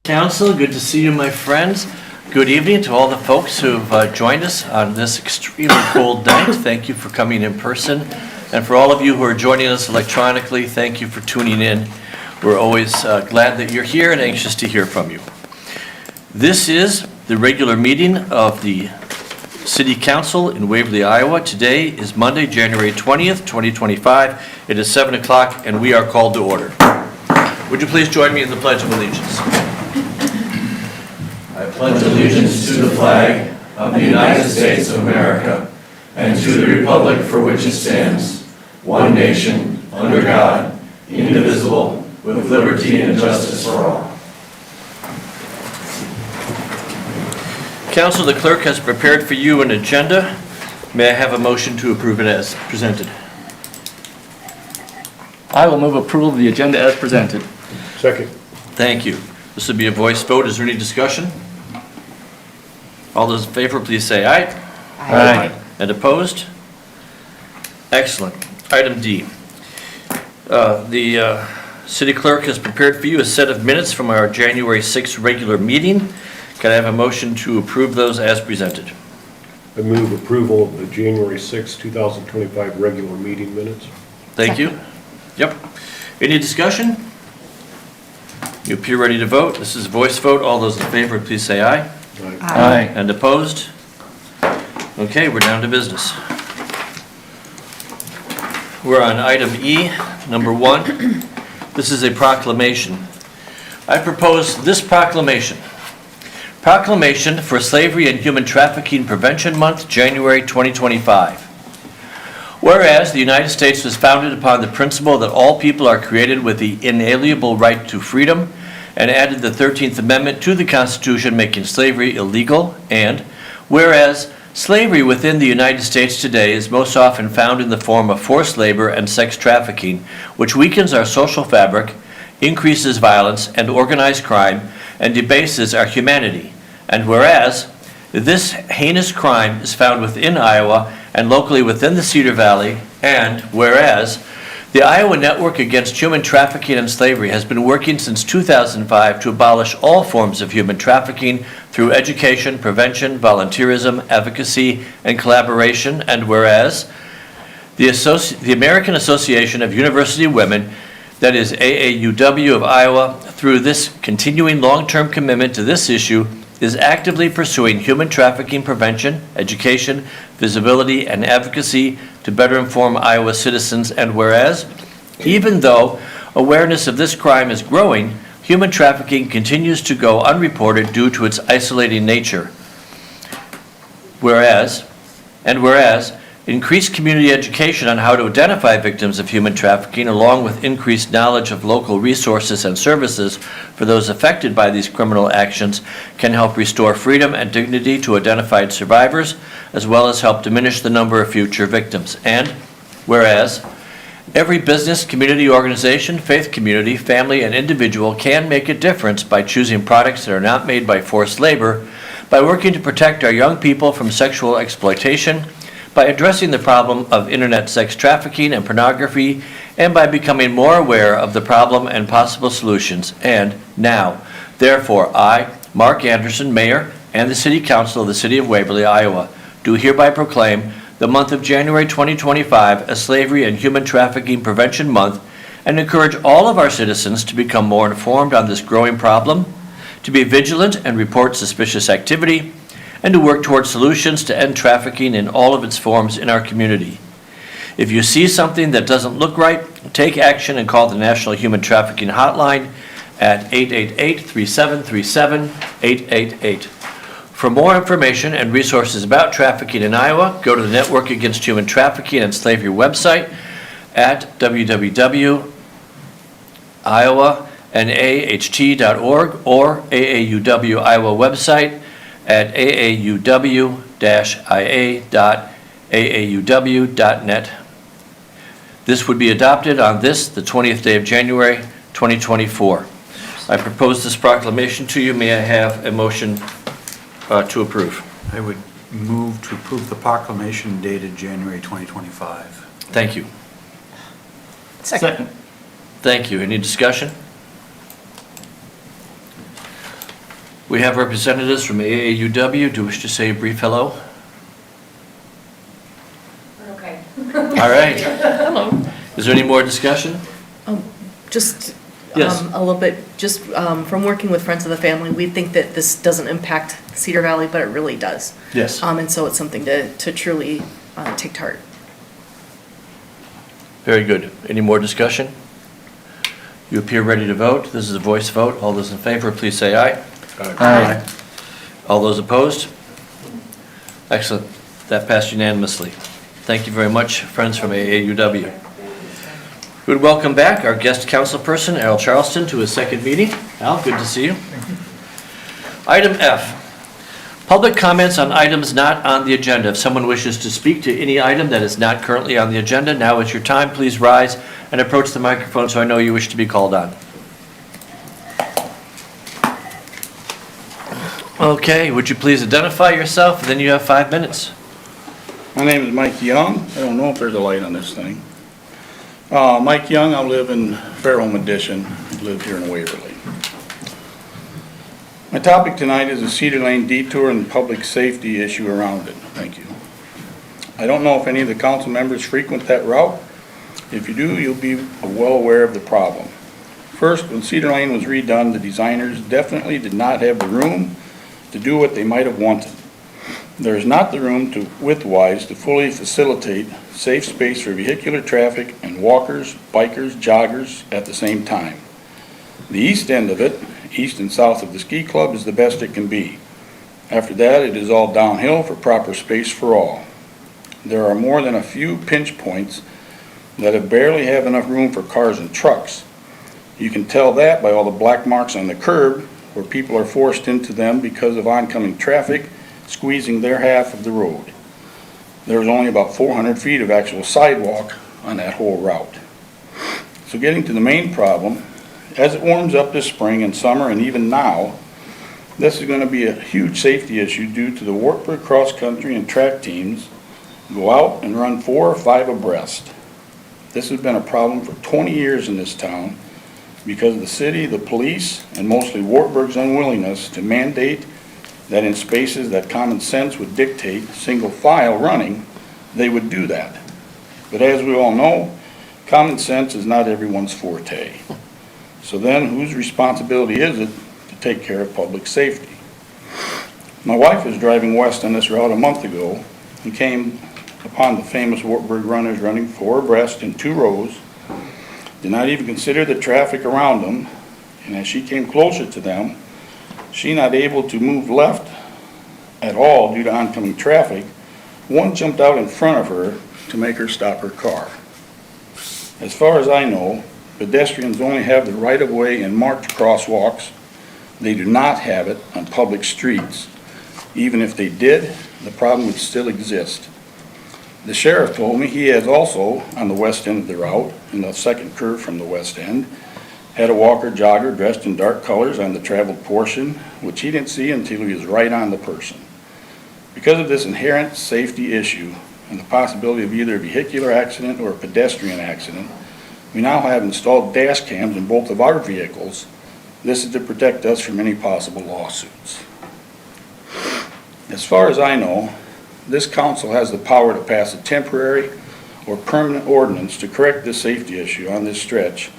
Council, good to see you, my friends. Good evening to all the folks who've joined us on this extremely cold night. Thank you for coming in person. And for all of you who are joining us electronically, thank you for tuning in. We're always glad that you're here and anxious to hear from you. This is the regular meeting of the City Council in Waverly, Iowa. Today is Monday, January 20th, 2025. It is 7 o'clock and we are called to order. Would you please join me in the Pledge of Allegiance? I pledge allegiance to the flag of the United States of America and to the republic for which it stands, one nation, under God, indivisible, with liberty and justice for all. Council, the clerk has prepared for you an agenda. May I have a motion to approve it as presented? I will move approval of the agenda as presented. Second. Thank you. This will be a voice vote. Is there any discussion? All those in favor, please say aye. Aye. And opposed? Excellent. Item D. The city clerk has prepared for you a set of minutes from our January 6th regular meeting. Can I have a motion to approve those as presented? I move approval of the January 6, 2025 regular meeting minutes. Thank you. Yep. Any discussion? You appear ready to vote. This is a voice vote. All those in favor, please say aye. Aye. And opposed? Okay, we're down to business. We're on item E, number 1. This is a proclamation. I propose this proclamation. Proclamation for Slavery and Human Trafficking Prevention Month, January 2025. Whereas the United States was founded upon the principle that all people are created with the inalienable right to freedom, and added the 13th Amendment to the Constitution, making slavery illegal, and whereas slavery within the United States today is most often found in the form of forced labor and sex trafficking, which weakens our social fabric, increases violence and organized crime, and debases our humanity, and whereas this heinous crime is found within Iowa and locally within the Cedar Valley, and whereas the Iowa Network Against Human Trafficking and Slavery has been working since 2005 to abolish all forms of human trafficking through education, prevention, volunteerism, advocacy, and collaboration, and whereas the American Association of University Women, that is AAUW of Iowa, through this continuing long-term commitment to this issue, is actively pursuing human trafficking prevention, education, visibility, and advocacy to better inform Iowa citizens, and whereas, even though awareness of this crime is growing, human trafficking continues to go unreported due to its isolating nature. Whereas, increased community education on how to identify victims of human trafficking, along with increased knowledge of local resources and services for those affected by these criminal actions, can help restore freedom and dignity to identified survivors, as well as help diminish the number of future victims. And whereas, every business, community organization, faith community, family, and individual can make a difference by choosing products that are not made by forced labor, by working to protect our young people from sexual exploitation, by addressing the problem of internet sex trafficking and pornography, and by becoming more aware of the problem and possible solutions. And now, therefore, I, Mark Anderson, Mayor, and the City Council of the City of Waverly, Iowa, do hereby proclaim the month of January 2025 as Slavery and Human Trafficking Prevention Month, and encourage all of our citizens to become more informed on this growing problem, to be vigilant and report suspicious activity, and to work towards solutions to end trafficking in all of its forms in our community. If you see something that doesn't look right, take action and call the National Human Trafficking Hotline at 888-3737-888. For more information and resources about trafficking in Iowa, go to the Network Against Human Trafficking and Slavery website at www.iowanah.org or AAUW Iowa website at aauw-ia.aauw.net. This would be adopted on the 20th day of January, 2024. I propose this proclamation to you. May I have a motion to approve? I would move to approve the proclamation dated January 2025. Thank you. Second. Thank you. Any discussion? We have representatives from AAUW. Do you wish to say a brief hello? Okay. All right. Hello. Is there any more discussion? Just Yes. a little bit, just from working with Friends of the Family, we think that this doesn't impact Cedar Valley, but it really does. Yes. And so it's something to truly take to heart. Very good. Any more discussion? You appear ready to vote. This is a voice vote. All those in favor, please say aye. Aye. All those opposed? Excellent. That passed unanimously. Thank you very much, friends from AAUW. We would welcome back our guest councilperson, Al Charleston, to his second meeting. Al, good to see you. Item F, public comments on items not on the agenda. If someone wishes to speak to any item that is not currently on the agenda, now is your time. Please rise and approach the microphone so I know you wish to be called on. Okay, would you please identify yourself? Then you have 5 minutes. My name is Mike Young. I don't know if there's a light on this thing. Mike Young, I live in Fairhome Addition, live here in Waverly. My topic tonight is the Cedar Lane detour and the public safety issue around it. Thank you. I don't know if any of the council members frequent that route. If you do, you'll be well aware of the problem. First, when Cedar Lane was redone, the designers definitely did not have the room to do what they might have wanted. There is not the room to width-wise to fully facilitate safe space for vehicular traffic and walkers, bikers, joggers at the same time. The east end of it, east and south of the ski club, is the best it can be. After that, it is all downhill for proper space for all. There are more than a few pinch points that barely have enough room for cars and trucks. You can tell that by all the black marks on the curb where people are forced into them because of oncoming traffic squeezing their half of the road. There is only about 400 feet of actual sidewalk on that whole route. So getting to the main problem, as it warms up this spring and summer and even now, this is going to be a huge safety issue due to the Wartburg cross country and track teams go out and run 4 or 5 abreast. This has been a problem for 20 years in this town because of the city, the police, and mostly Wartburg's unwillingness to mandate that in spaces that common sense would dictate single file running, they would do that. But as we all know, common sense is not everyone's forte. So then whose responsibility is it to take care of public safety? My wife was driving west on this route a month ago and came upon the famous Wartburg runners running 4 abreast in 2 rows, did not even consider the traffic around them, and as she came closer to them, she not able to move left at all due to oncoming traffic, one jumped out in front of her to make her stop her car. As far as I know, pedestrians only have the right-of-way in marked crosswalks. They do not have it on public streets. Even if they did, the problem would still exist. The sheriff told me he has also, on the west end of the route, in the second curve from the west end, had a walker jogger dressed in dark colors on the traveled portion, which he didn't see until he was right on the person. Because of this inherent safety issue and the possibility of either a vehicular accident or a pedestrian accident, we now have installed dash cams in both of our vehicles. This is to protect us from any possible lawsuits. As far as I know, this council has the power to pass a temporary or permanent ordinance to correct this safety issue on this stretch,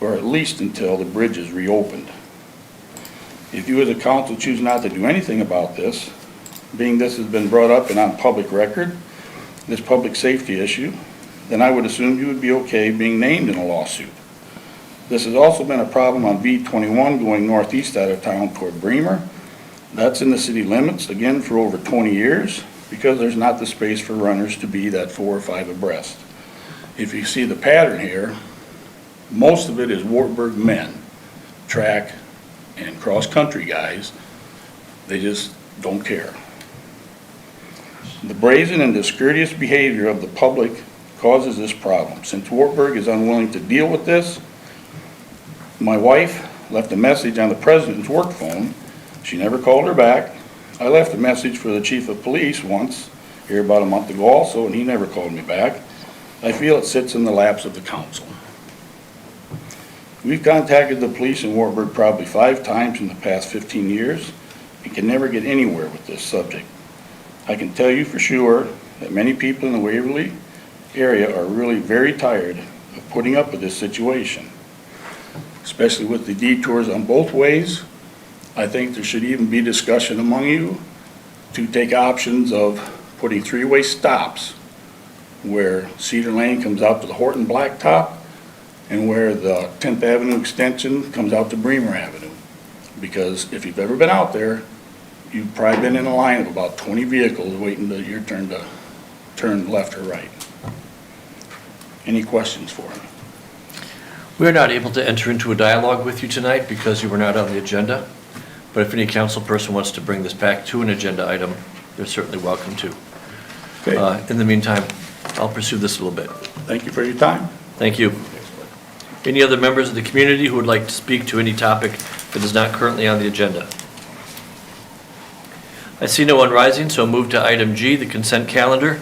or at least until the bridge is reopened. If you as a council choose not to do anything about this, being this has been brought up and on public record, this public safety issue, then I would assume you would be okay being named in a lawsuit. This has also been a problem on V21 going northeast out of town toward Bremer. That's in the city limits, again, for over 20 years, because there's not the space for runners to be that 4 or 5 abreast. If you see the pattern here, most of it is Wartburg men, track and cross-country guys. They just don't care. The brazen and discourteous behavior of the public causes this problem. Since Wartburg is unwilling to deal with this, my wife left a message on the president's work phone. She never called her back. I left a message for the chief of police once, here about a month ago also, and he never called me back. I feel it sits in the laps of the council. We've contacted the police in Wartburg probably 5 times in the past 15 years. and can never get anywhere with this subject. I can tell you for sure that many people in the Waverly area are really very tired of putting up with this situation, especially with the detours on both ways. I think there should even be discussion among you to take options of putting three-way stops where Cedar Lane comes out to the Horton Blacktop and where the 10th Avenue extension comes out to Bremer Avenue. Because if you've ever been out there, you've probably been in a line of about 20 vehicles waiting to your turn to turn left or right. Any questions for me? We are not able to enter into a dialogue with you tonight because you were not on the agenda. But if any council person wants to bring this back to an agenda item, they're certainly welcome to. Okay, In the meantime, I'll pursue this a little bit. thank you for your time. Thank you. Any other members of the community who would like to speak to any topic that is not currently on the agenda? I see no one rising, so I'll move to item G, the consent calendar.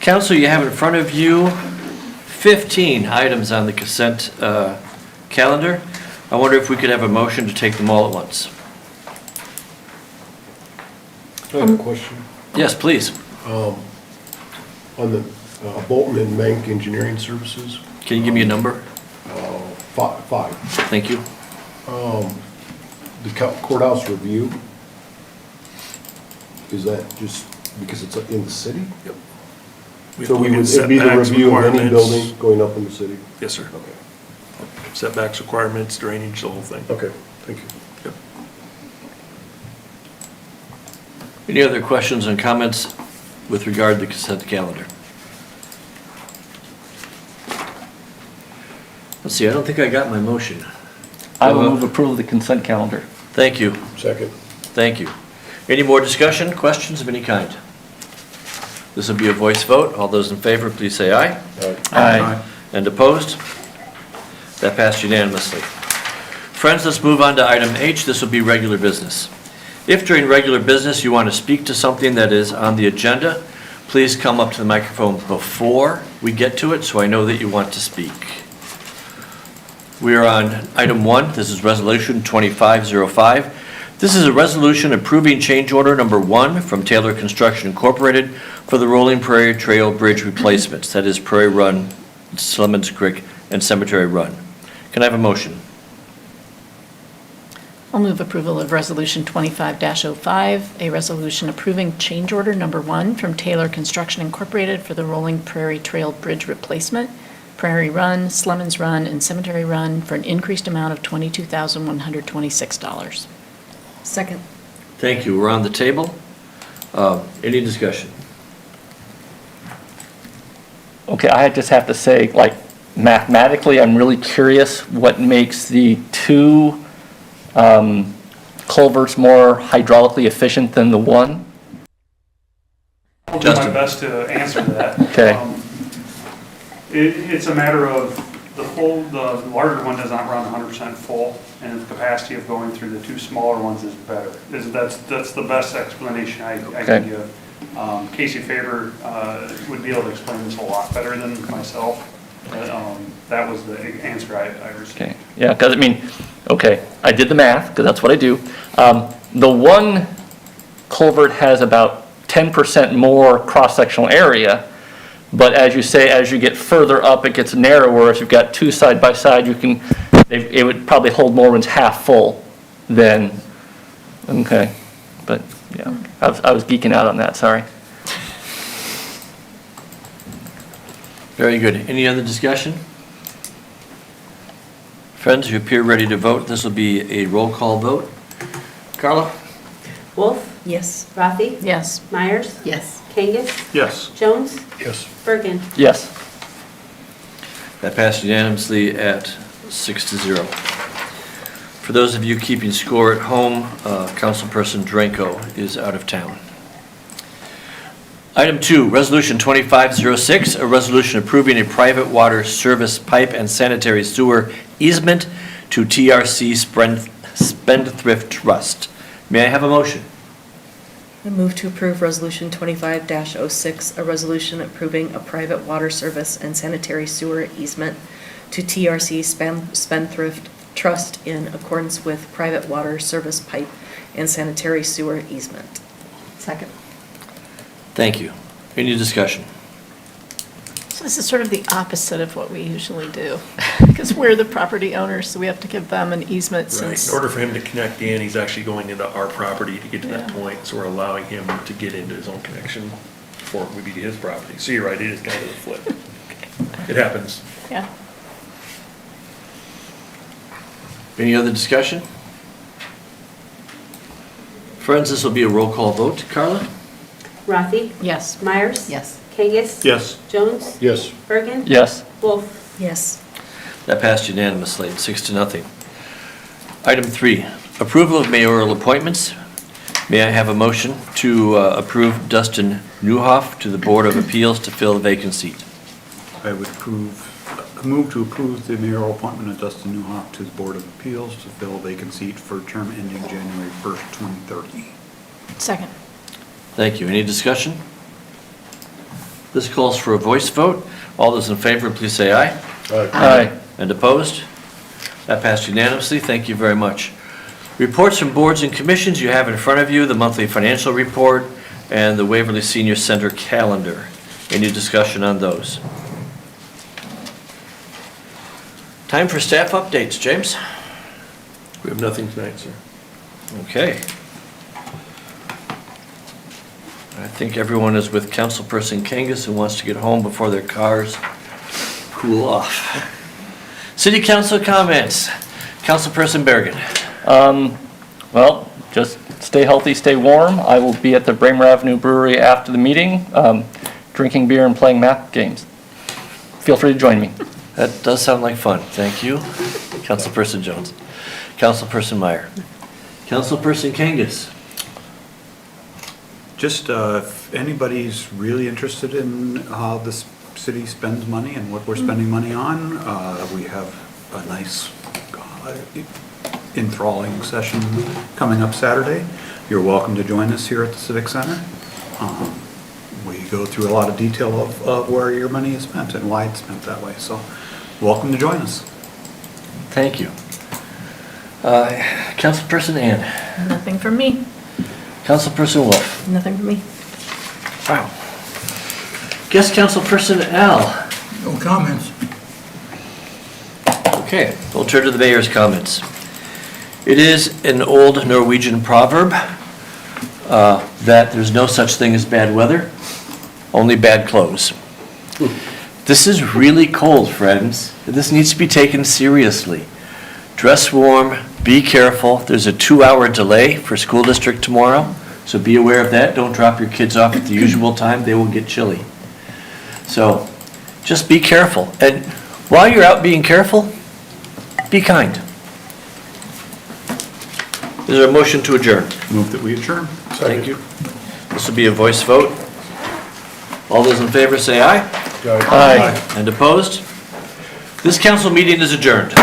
Council, you have in front of you 15 items on the consent calendar. I wonder if we could have a motion to take them all at once. I have a question. Yes, please. On the Bolton and Menk Engineering Services, Can you give me a number? five. Thank you. The courthouse review, is that just because it's in the city? Yep. So it'd be the review of any building going up in the city? Yes, sir. Okay. Setbacks, requirements, drainage, the whole thing. Okay, thank you. Yep. Any other questions and comments with regard to the consent calendar? Let's see, I don't think I got my motion. I will move approval of the consent calendar. Thank you. Second. Thank you. Any more discussion, questions of any kind? This will be a voice vote. All those in favor, please say aye. Aye. And opposed? That passed unanimously. Friends, let's move on to item H. This will be regular business. If during regular business you want to speak to something that is on the agenda, please come up to the microphone before we get to it so I know that you want to speak. We are on item 1. This is Resolution 2505. This is a resolution approving change order number 1 from Taylor Construction Incorporated for the Rolling Prairie Trail Bridge replacements. That is Prairie Run, Slemons Creek, and Cemetery Run. Can I have a motion? I'll move approval of Resolution 25-05, a resolution approving change order number 1 from Taylor Construction Incorporated for the Rolling Prairie Trail Bridge replacement, Prairie Run, Slemons Run, and Cemetery Run for an increased amount of $22,126. Second. Thank you. We're on the table. Any discussion? Okay, I just have to say, like, mathematically, I'm really curious what makes the two culverts more hydraulically efficient than the one? I'll do my Justin. best to answer that. Okay. It's a matter of the larger one does not run 100% full, and the capacity of going through the two smaller ones is better. That's the best explanation I Okay. can give. Casey Faber would be able to explain this a lot better than myself. But, that was the answer I received. Okay, yeah, because I mean, okay, I did the math, because that's what I do. The one culvert has about 10% more cross-sectional area, but as you say, as you get further up, it gets narrower. If you've got two side by side, it would probably hold more when it's half full than, okay, but yeah, I was geeking out on that, sorry. Very good. Any other discussion? Friends, you appear ready to vote. This will be a roll call vote. Carla? Wolf, Yes. Rothy, Yes. Myers, Yes. Kangas, Yes. Jones, Yes. Bergen. Yes. That passed unanimously at 6-0. For those of you keeping score at home, Councilperson Drenko is out of town. Item 2, Resolution 2506, a resolution approving a private water service pipe and sanitary sewer easement to TRC Spendthrift Trust. May I have a motion? I move to approve Resolution 25-06, a resolution approving a private water service and sanitary sewer easement to TRC Spendthrift Trust in accordance with private water service pipe and sanitary sewer easement. Second. Thank you. Any discussion? So this is sort of the opposite of what we usually do, because we're the property owners, so we have to give them an easement Right, since. in order for him to connect in, he's actually going into our property to get to that Yeah. point, so we're allowing him to get into his own connection before it would be to his property. So you're right, it is kind of a flip. It happens. Yeah. Any other discussion? Friends, this will be a roll call vote. Carla? Rafi? Yes. Myers? Yes. Kangas? Yes. Jones? Yes. Bergen? Yes. Wolf? Yes. That passed unanimously, 6-0. Item 3, approval of mayoral appointments. May I have a motion to approve Dustin Newhoff to the Board of Appeals to fill a vacant seat? I would move to approve the mayoral appointment of Dustin Newhoff to the Board of Appeals to fill a vacant seat for a term ending January 1st, 2030. Second. Thank you. Any discussion? This calls for a voice vote. All those in favor, please say aye. Aye. And opposed? That passed unanimously. Thank you very much. Reports from boards and commissions you have in front of you, the monthly financial report and the Waverly Senior Center calendar. Any discussion on those? Time for staff updates. James? We have nothing tonight, sir. Okay. I think everyone is with Councilperson Kangas who wants to get home before their cars cool off. City Council comments. Councilperson Bergen. Well, just stay healthy, stay warm. I will be at the Bramer Avenue Brewery after the meeting, drinking beer and playing math games. Feel free to join me. That does sound like fun. Thank you. Councilperson Jones. Councilperson Meyer. Councilperson Kangas. Just if anybody's really interested in how this city spends money and what we're spending money on, we have a nice enthralling session coming up Saturday. You're welcome to join us here at the Civic Center. We go through a lot of detail of where your money is spent and why it's spent that way. So welcome to join us. Thank you. Councilperson Ann. Nothing from me. Councilperson Wolf. Nothing for me. Wow. Guest Councilperson Al. No comments. Okay, we'll turn to the mayor's comments. It is an old Norwegian proverb that there's no such thing as bad weather, only bad clothes. This is really cold, friends. This needs to be taken seriously. Dress warm, be careful. There's a 2-hour delay for school district tomorrow, so be aware of that. Don't drop your kids off at the usual time. They will get chilly. So just be careful. And while you're out being careful, be kind. Is there a motion to adjourn? Move that we adjourn. Thank you. This will be a voice vote. All those in favor say aye. Aye. And opposed? This council meeting is adjourned.